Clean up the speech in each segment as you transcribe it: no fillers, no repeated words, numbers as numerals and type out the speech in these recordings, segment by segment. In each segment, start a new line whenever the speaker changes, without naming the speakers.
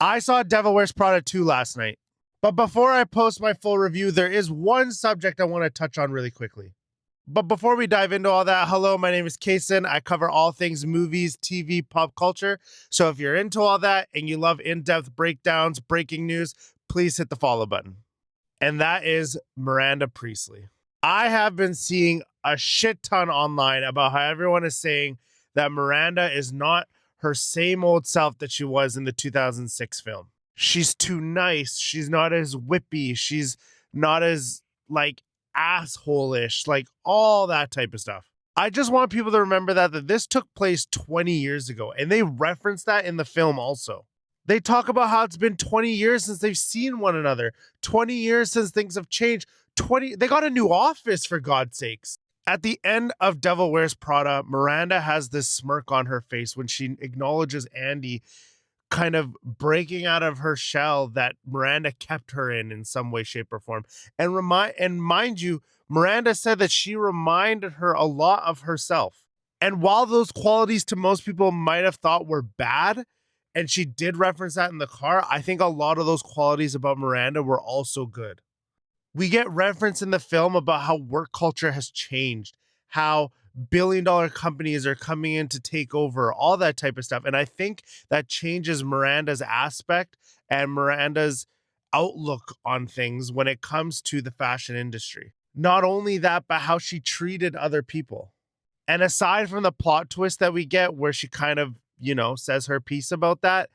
I saw Devil Wears Prada 2 last night. But before I post my full review, there is one subject I want to touch on really quickly. But before we dive into all that, hello, my name is Kason. I cover all things movies, TV, pop culture. So if you're into all that and you love in-depth breakdowns, breaking news, please hit the follow button. And that is Miranda Priestley. I have been seeing a shit ton online about how everyone is saying that Miranda is not her same old self that she was in the 2006 film. She's too nice. She's not as whippy. She's not as like asshole-ish, like all that type of stuff. I just want people to remember that this took place 20 years ago, and they reference that in the film also. They talk about how it's been 20 years since they've seen one another, 20 years since things have changed. They got a new office, for God's sakes. At the end of Devil Wears Prada, Miranda has this smirk on her face when she acknowledges Andy kind of breaking out of her shell that Miranda kept her in some way, shape, or form. And mind you, Miranda said that she reminded her a lot of herself. And while those qualities to most people might have thought were bad, and she did reference that in the car, I think a lot of those qualities about Miranda were also good. We get reference in the film about how work culture has changed, how billion-dollar companies are coming in to take over, all that type of stuff. And I think that changes Miranda's aspect and Miranda's outlook on things when it comes to the fashion industry. Not only that, but how she treated other people. And aside from the plot twist that we get where she kind of, says her piece about that,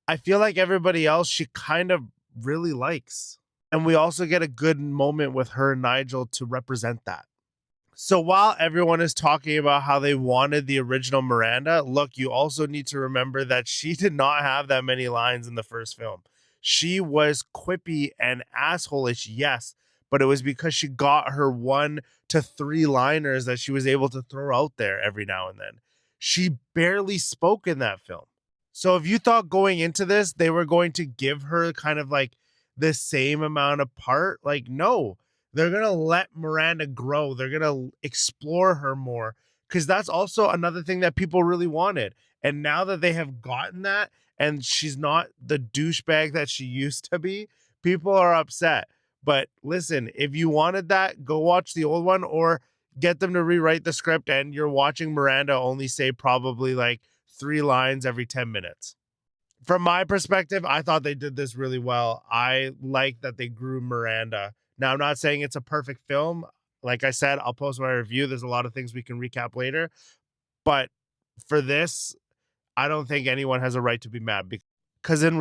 I feel like everybody else she kind of really likes. And we also get a good moment with her and Nigel to represent that. So while everyone is talking about how they wanted the original Miranda, look, you also need to remember that she did not have that many lines in the first film. She was quippy and asshole-ish, yes, but it was because she got her 1 to 3 liners that she was able to throw out there every now and then. She barely spoke in that film. So if you thought going into this they were going to give her kind of like the same amount of part, like no, they're going to let Miranda grow. They're going to explore her more because that's also another thing that people really wanted. And now that they have gotten that and she's not the douchebag that she used to be, people are upset. But listen, if you wanted that, go watch the old one or get them to rewrite the script and you're watching Miranda only say probably like 3 lines every 10 minutes. From my perspective, I thought they did this really well. I like that they grew Miranda. Now, I'm not saying it's a perfect film. Like I said, I'll post my review. There's a lot of things we can recap later. But for this, I don't think anyone has a right to be mad because in